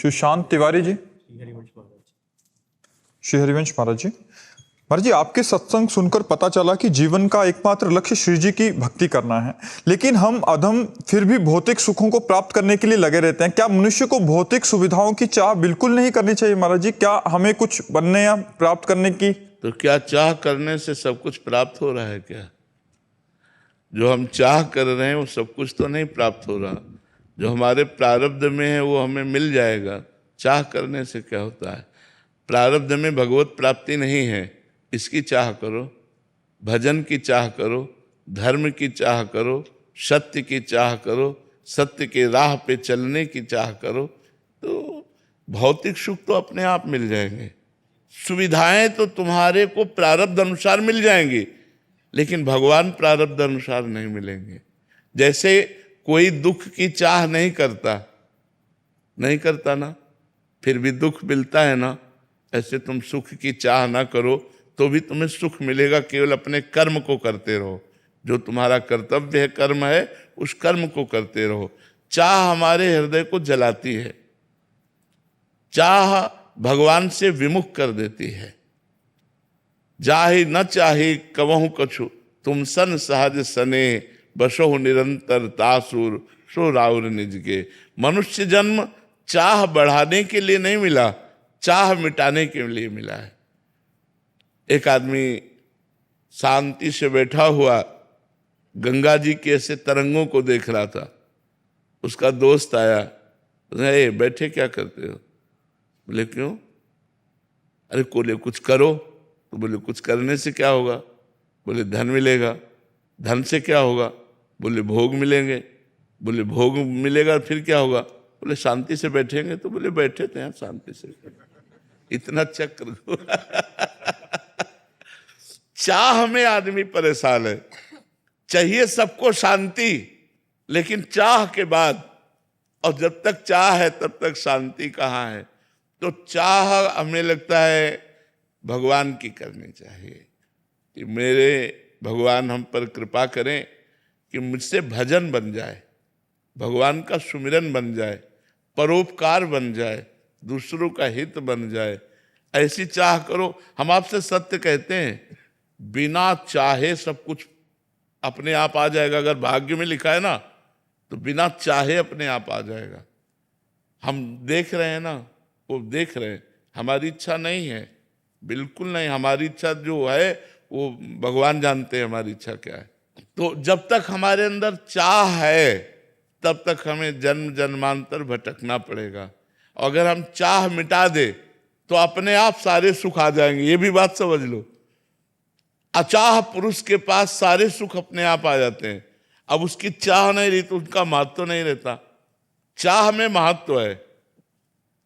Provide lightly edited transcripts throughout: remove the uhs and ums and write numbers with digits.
सुशांत तिवारी जी। श्री हरिवंश महाराज जी। महाराज जी, आपके सत्संग सुनकर पता चला कि जीवन का एकमात्र लक्ष्य श्री जी की भक्ति करना है, लेकिन हम अधम फिर भी भौतिक सुखों को प्राप्त करने के लिए लगे रहते हैं। क्या मनुष्य को भौतिक सुविधाओं की चाह बिल्कुल नहीं करनी चाहिए महाराज जी? क्या हमें कुछ बनने या प्राप्त करने की? तो क्या चाह करने से सब कुछ प्राप्त हो रहा है क्या? जो हम चाह कर रहे हैं वो सब कुछ तो नहीं प्राप्त हो रहा। जो हमारे प्रारब्ध में है वो हमें मिल जाएगा। चाह करने से क्या होता है? प्रारब्ध में भगवत प्राप्ति नहीं है, इसकी चाह करो, भजन की चाह करो, धर्म की चाह करो, सत्य की चाह करो, सत्य के राह पे चलने की चाह करो, तो भौतिक सुख तो अपने आप मिल जाएंगे। सुविधाएं तो तुम्हारे को प्रारब्ध अनुसार मिल जाएंगी, लेकिन भगवान प्रारब्ध अनुसार नहीं मिलेंगे। जैसे कोई दुख की चाह नहीं करता ना, फिर भी दुख मिलता है ना, ऐसे तुम सुख की चाह ना करो तो भी तुम्हें सुख मिलेगा। केवल अपने कर्म को करते रहो, जो तुम्हारा कर्तव्य है, कर्म है, उस कर्म को करते रहो। चाह हमारे हृदय को जलाती है, चाह भगवान से विमुख कर देती है। जाहि न चाही कवहु कछु, तुम सन सहज सने, बसो निरंतर तासुर, सो राउर निज के। मनुष्य जन्म चाह बढ़ाने के लिए नहीं मिला, चाह मिटाने के लिए मिला है। एक आदमी शांति से बैठा हुआ गंगा जी के ऐसे तरंगों को देख रहा था। उसका दोस्त आया, ए बैठे क्या करते हो? बोले क्यों? अरे बोले कुछ करो। तो बोले कुछ करने से क्या होगा? बोले धन मिलेगा। धन से क्या होगा? बोले भोग मिलेंगे। बोले भोग मिलेगा फिर क्या होगा? बोले शांति से बैठेंगे। तो बोले बैठे थे शांति से। इतना चक्र चाह में आदमी परेशान है। चाहिए सबको शांति, लेकिन चाह के बाद, और जब तक चाह है तब तक शांति कहाँ है? तो चाह हमें लगता है भगवान की करनी चाहिए कि मेरे भगवान हम पर कृपा करें कि मुझसे भजन बन जाए, भगवान का सुमिरन बन जाए, परोपकार बन जाए, दूसरों का हित बन जाए। ऐसी चाह करो। हम आपसे सत्य कहते हैं, बिना चाहे सब कुछ अपने आप आ जाएगा। अगर भाग्य में लिखा है ना, तो बिना चाहे अपने आप आ जाएगा। हम देख रहे हैं ना, वो देख रहे हैं, हमारी इच्छा नहीं है, बिल्कुल नहीं। हमारी इच्छा जो है वो भगवान जानते हैं हमारी इच्छा क्या है। तो जब तक हमारे अंदर चाह है तब तक हमें जन्म जन्मांतर भटकना पड़ेगा। अगर हम चाह मिटा दे तो अपने आप सारे सुख आ जाएंगे। ये भी बात समझ लो। अचाह पुरुष के पास सारे सुख अपने आप आ जाते हैं। अब उसकी चाह नहीं रही तो उनका महत्व नहीं रहता। चाह में महत्व है।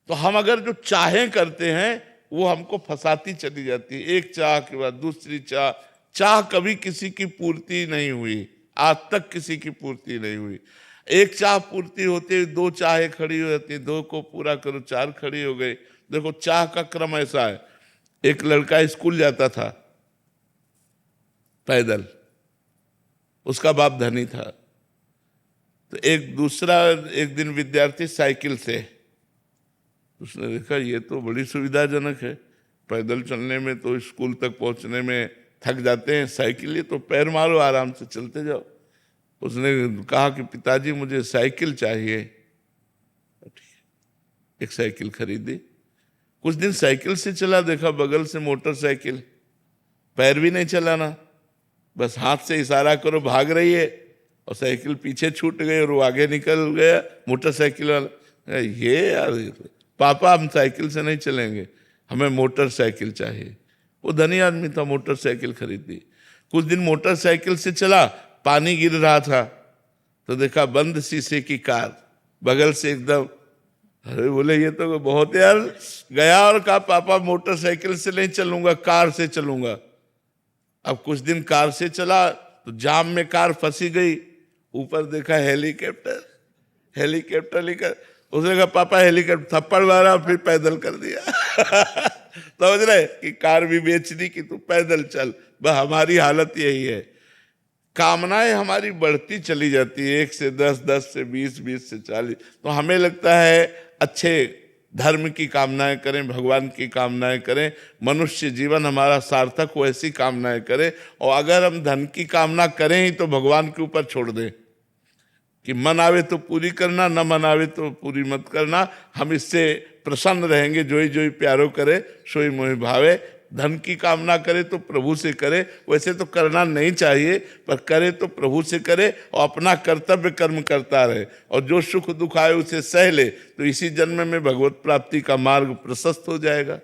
तो हम अगर जो चाहें करते हैं वो हमको फंसाती चली जाती है, एक चाह के बाद दूसरी चाह। चाह कभी किसी की पूर्ति नहीं हुई, आज तक किसी की पूर्ति नहीं हुई। एक चाह पूर्ति होती, दो चाहें खड़ी हो जाती, दो को पूरा करो, चार खड़ी हो गई। देखो चाह का क्रम ऐसा है। एक लड़का स्कूल जाता था पैदल, उसका बाप धनी था। तो एक दिन विद्यार्थी साइकिल से, उसने देखा ये तो बड़ी सुविधाजनक है, पैदल चलने में तो स्कूल तक पहुंचने में थक जाते हैं, साइकिल ये तो पैर मारो आराम से चलते जाओ। उसने कहा कि पिताजी मुझे साइकिल चाहिए। एक साइकिल खरीदी। कुछ दिन साइकिल से चला, देखा बगल से मोटरसाइकिल, पैर भी नहीं चलाना, बस हाथ से इशारा करो भाग रही है, और साइकिल पीछे छूट गई और वो आगे निकल गया मोटरसाइकिल वाला। ये यार पापा हम साइकिल से नहीं चलेंगे, हमें मोटरसाइकिल चाहिए। वो धनी आदमी था, मोटरसाइकिल खरीदी। कुछ दिन मोटरसाइकिल से चला, पानी गिर रहा था तो देखा बंद शीशे की कार, बगल से एकदम। अरे बोले ये तो बहुत यार। गया और कहा पापा मोटरसाइकिल से नहीं चलूंगा, कार से चलूंगा। अब कुछ दिन कार से चला तो जाम में कार फंसी गई। ऊपर देखा हेलीकॉप्टर, हेलीकॉप्टर लेकर उसने कहा पापा हेलीकॉप्टर, थप्पड़ मारा, फिर पैदल कर दिया। समझ रहे कि कार भी बेच दी कि तू पैदल चल। बस हमारी हालत यही है। कामनाएं हमारी बढ़ती चली जाती है, 1 से 10, 10 से 20, 20 से 40। तो हमें लगता है अच्छे धर्म की कामनाएं करें, भगवान की कामनाएं करें, मनुष्य जीवन हमारा सार्थक हो ऐसी कामनाएं करें। और अगर हम धन की कामना करें ही तो भगवान के ऊपर छोड़ दें कि मन आवे तो पूरी करना, न मन आवे तो पूरी मत करना। हम इससे प्रसन्न रहेंगे, जोई जोई प्यारो करे सोई मोहि भावे। धन की कामना करे तो प्रभु से करे, वैसे तो करना नहीं चाहिए, पर करे तो प्रभु से करे और अपना कर्तव्य कर्म करता रहे। और जो सुख दुख आए उसे सह ले, तो इसी जन्म में भगवत प्राप्ति का मार्ग प्रशस्त हो जाएगा।